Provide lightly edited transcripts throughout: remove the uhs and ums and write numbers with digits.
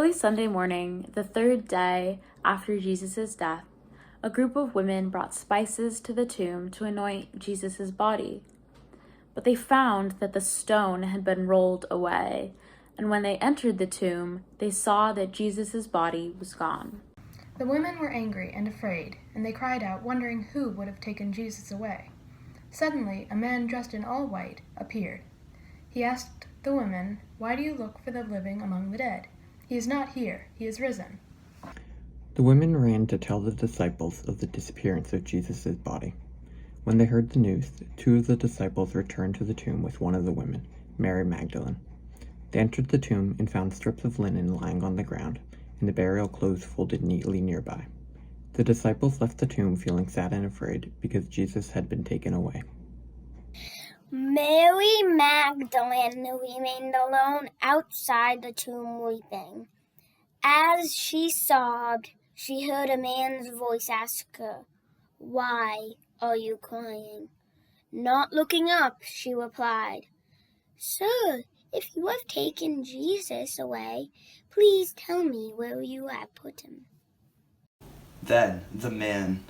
Early Sunday morning, the third day after Jesus' death, a group of women brought spices to the tomb to anoint Jesus' body. But they found that the stone had been rolled away, and when they entered the tomb, they saw that Jesus' body was gone. The women were angry and afraid, and they cried out, wondering who would have taken Jesus away. Suddenly, a man dressed in all white appeared. He asked the women, "Why do you look for the living among the dead? He is not here, he is risen." The women ran to tell the disciples of the disappearance of Jesus' body. When they heard the news, 2 of the disciples returned to the tomb with one of the women, Mary Magdalene. They entered the tomb and found strips of linen lying on the ground, and the burial clothes folded neatly nearby. The disciples left the tomb feeling sad and afraid because Jesus had been taken away. Mary Magdalene remained alone outside the tomb weeping. As she sobbed, she heard a man's voice ask her, "Why are you crying?" Not looking up, she replied, "Sir, if you have taken Jesus away, please tell me where you have put him." Then the man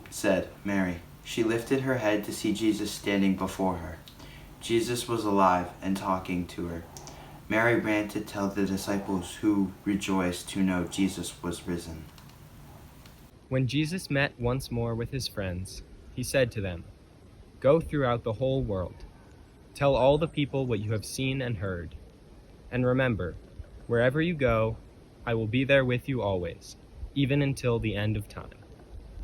said, "Mary." She lifted her head to see Jesus standing before her. Jesus was alive and talking to her. Mary ran to tell the disciples, who rejoiced to know Jesus was risen. When Jesus met once more with his friends, he said to them, "Go throughout the whole world. Tell all the people what you have seen and heard. And remember, wherever you go, I will be there with you always, even until the end of time."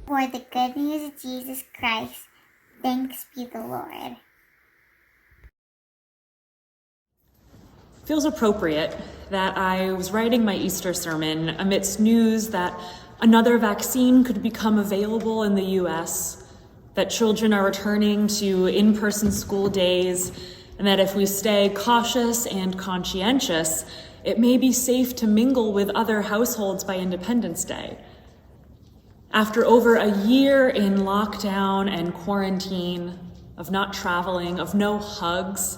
For the good news of Jesus Christ, thanks be the Lord. Feels appropriate that I was writing my Easter sermon amidst news that another vaccine could become available in the US, that children are returning to in-person school days, and that if we stay cautious and conscientious, it may be safe to mingle with other households by Independence Day. After over a year in lockdown and quarantine, of not traveling, of no hugs,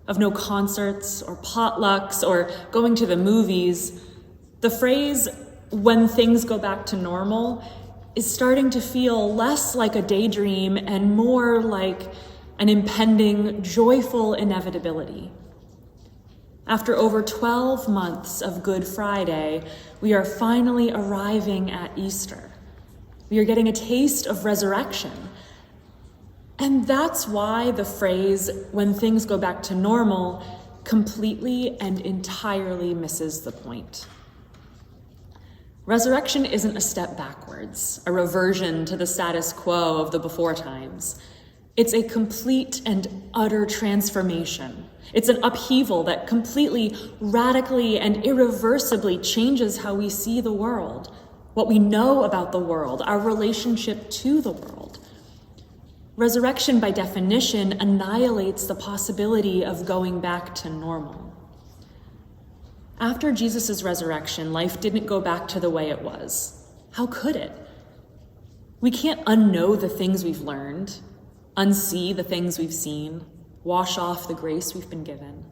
of no concerts or potlucks or going to the movies, the phrase, "when things go back to normal," is starting to feel less like a daydream and more like an impending, joyful inevitability. After over 12 months of Good Friday, we are finally arriving at Easter. We are getting a taste of resurrection. And that's why the phrase, "when things go back to normal," completely and entirely misses the point. Resurrection isn't a step backwards, a reversion to the status quo of the before times. It's a complete and utter transformation. It's an upheaval that completely, radically, and irreversibly changes how we see the world, what we know about the world, our relationship to the world. Resurrection, by definition, annihilates the possibility of going back to normal. After Jesus' resurrection, life didn't go back to the way it was. How could it? We can't unknow the things we've learned, unsee the things we've seen, wash off the grace we've been given.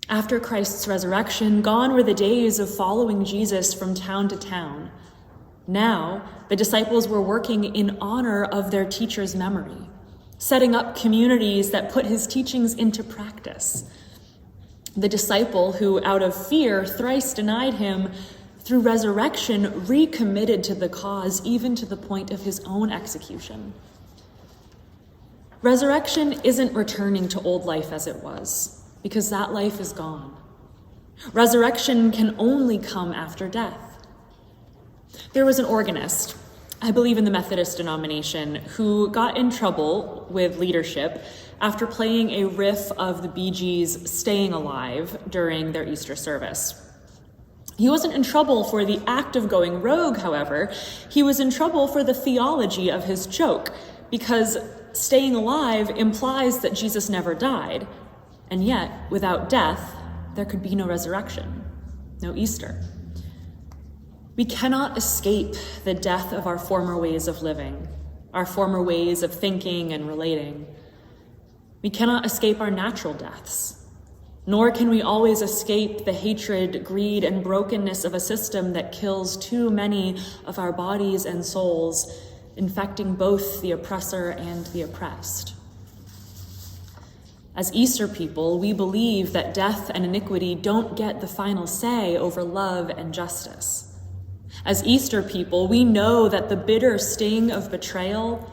After Christ's resurrection, gone were the days of following Jesus from town to town. Now, the disciples were working in honor of their teacher's memory, setting up communities that put his teachings into practice. The disciple who, out of fear, thrice denied him, through resurrection, recommitted to the cause, even to the point of his own execution. Resurrection isn't returning to old life as it was, because that life is gone. Resurrection can only come after death. There was an organist, I believe in the Methodist denomination, who got in trouble with leadership after playing a riff of the Bee Gees' "Staying Alive" during their Easter service. He wasn't in trouble for the act of going rogue, however. He was in trouble for the theology of his joke, because staying alive implies that Jesus never died, and yet, without death, there could be no resurrection, no Easter. We cannot escape the death of our former ways of living, our former ways of thinking and relating. We cannot escape our natural deaths. nor can we always escape the hatred, greed, and brokenness of a system that kills too many of our bodies and souls, infecting both the oppressor and the oppressed. As Easter people, we believe that death and iniquity don't get the final say over love and justice. As Easter people, we know that the bitter sting of betrayal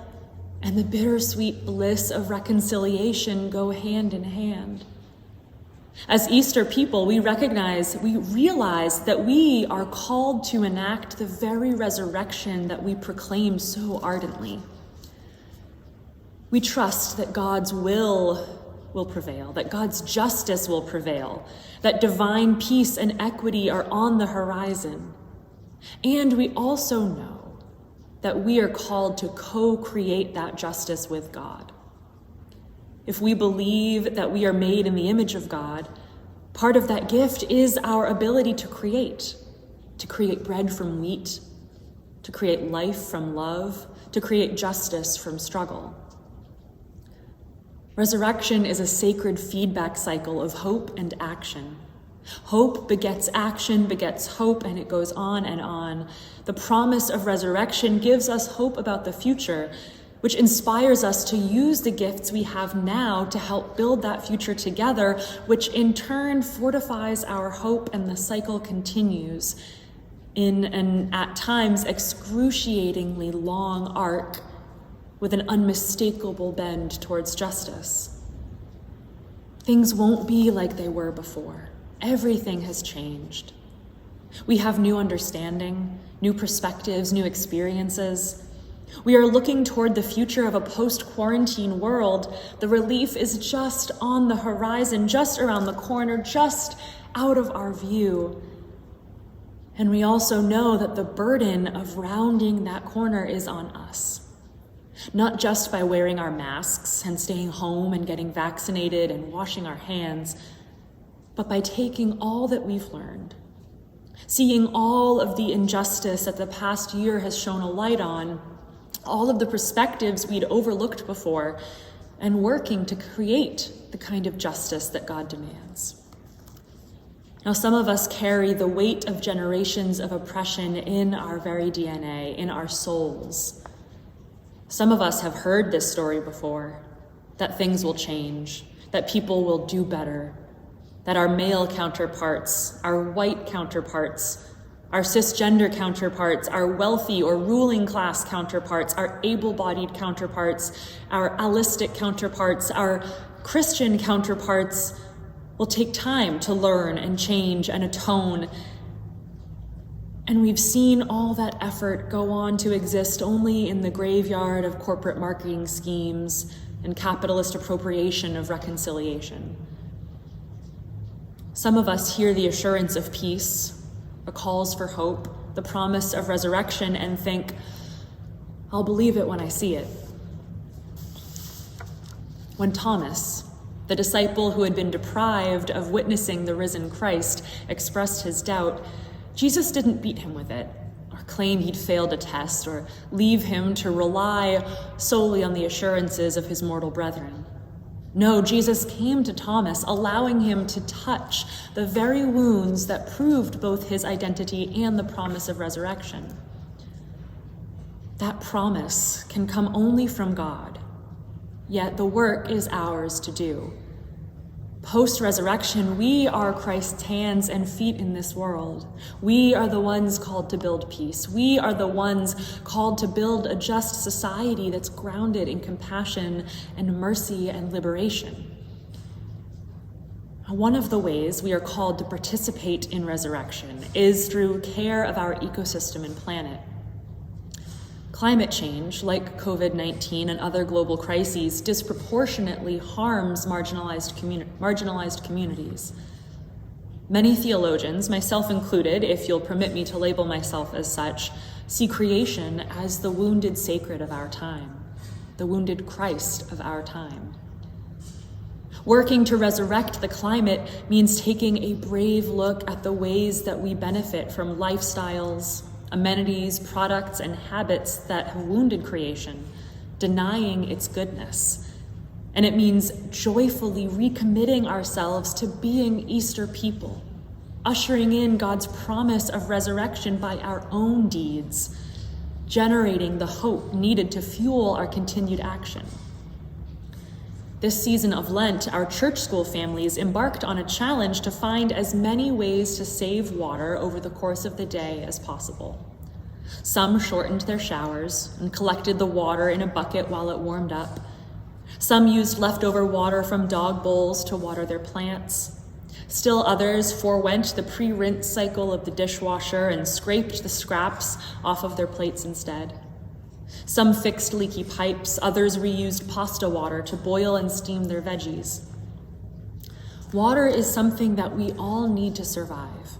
and the bittersweet bliss of reconciliation go hand in hand. As Easter people, we realize that we are called to enact the very resurrection that we proclaim so ardently. We trust that God's will prevail, that God's justice will prevail, that divine peace and equity are on the horizon. And we also know that we are called to co-create that justice with God. If we believe that we are made in the image of God, part of that gift is our ability to create bread from wheat, to create life from love, to create justice from struggle. Resurrection is a sacred feedback cycle of hope and action. Hope begets action, begets hope, and it goes on and on. The promise of resurrection gives us hope about the future, which inspires us to use the gifts we have now to help build that future together, which in turn fortifies our hope, and the cycle continues in an at times excruciatingly long arc with an unmistakable bend towards justice. Things won't be like they were before. Everything has changed. We have new understanding, new perspectives, new experiences. We are looking toward the future of a post-quarantine world. The relief is just on the horizon, just around the corner, just out of our view. And we also know that the burden of rounding that corner is on us. Not just by wearing our masks and staying home and getting vaccinated and washing our hands, but by taking all that we've learned, seeing all of the injustice that the past year has shone a light on, all of the perspectives we'd overlooked before, and working to create the kind of justice that God demands. Now, some of us carry the weight of generations of oppression in our very DNA, in our souls. Some of us have heard this story before, that things will change, that people will do better, that our male counterparts, our white counterparts, our cisgender counterparts, our wealthy or ruling class counterparts, our able-bodied counterparts, our allistic counterparts, our Christian counterparts will take time to learn and change and atone. And we've seen all that effort go on to exist only in the graveyard of corporate marketing schemes and capitalist appropriation of reconciliation. Some of us hear the assurance of peace, the calls for hope, the promise of resurrection, and think, I'll believe it when I see it. When Thomas, the disciple who had been deprived of witnessing the risen Christ, expressed his doubt, Jesus didn't beat him with it, or claim he'd failed a test, or leave him to rely solely on the assurances of his mortal brethren. No, Jesus came to Thomas, allowing him to touch the very wounds that proved both his identity and the promise of resurrection. That promise can come only from God, yet the work is ours to do. Post-resurrection, we are Christ's hands and feet in this world. We are the ones called to build peace. We are the ones called to build a just society that's grounded in compassion and mercy and liberation. One of the ways we are called to participate in resurrection is through care of our ecosystem and planet. Climate change, like COVID-19 and other global crises, disproportionately harms marginalized communities. Many theologians, myself included, if you'll permit me to label myself as such, see creation as the wounded sacred of our time, the wounded Christ of our time. Working to resurrect the climate means taking a brave look at the ways that we benefit from lifestyles, amenities, products, and habits that have wounded creation, denying its goodness, and it means joyfully recommitting ourselves to being Easter people, ushering in God's promise of resurrection by our own deeds, generating the hope needed to fuel our continued action. This season of Lent, our church school families embarked on a challenge to find as many ways to save water over the course of the day as possible. Some shortened their showers and collected the water in a bucket while it warmed up. Some used leftover water from dog bowls to water their plants. Still others forewent the pre-rinse cycle of the dishwasher and scraped the scraps off of their plates instead. Some fixed leaky pipes, others reused pasta water to boil and steam their veggies. Water is something that we all need to survive.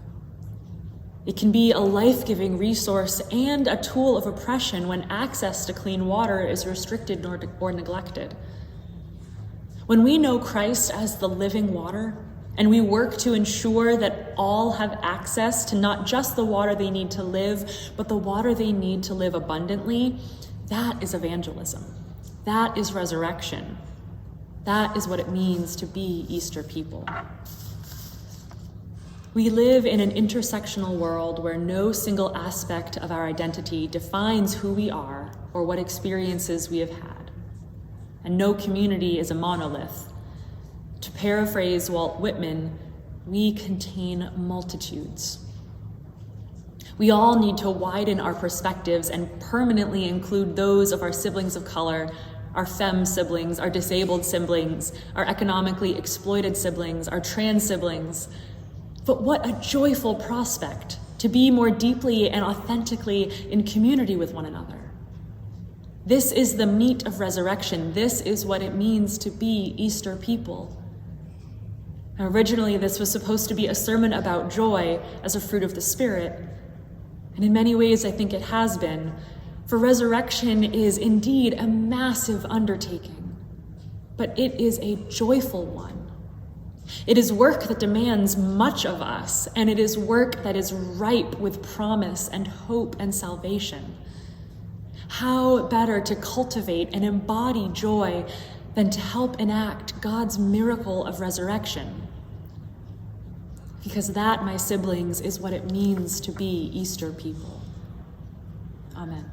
It can be a life-giving resource and a tool of oppression when access to clean water is restricted or neglected. When we know Christ as the living water, and we work to ensure that all have access to not just the water they need to live, but the water they need to live abundantly, that is evangelism. That is resurrection. That is what it means to be Easter people. We live in an intersectional world where no single aspect of our identity defines who we are or what experiences we have had. And no community is a monolith. To paraphrase Walt Whitman, we contain multitudes. We all need to widen our perspectives and permanently include those of our siblings of color, our femme siblings, our disabled siblings, our economically exploited siblings, our trans siblings. But what a joyful prospect to be more deeply and authentically in community with one another. This is the meat of resurrection. This is what it means to be Easter people. Originally, this was supposed to be a sermon about joy as a fruit of the Spirit. And in many ways, I think it has been. For resurrection is indeed a massive undertaking, but it is a joyful one. It is work that demands much of us, and it is work that is ripe with promise and hope and salvation. How better to cultivate and embody joy than to help enact God's miracle of resurrection? Because that, my siblings, is what it means to be Easter people. Amen.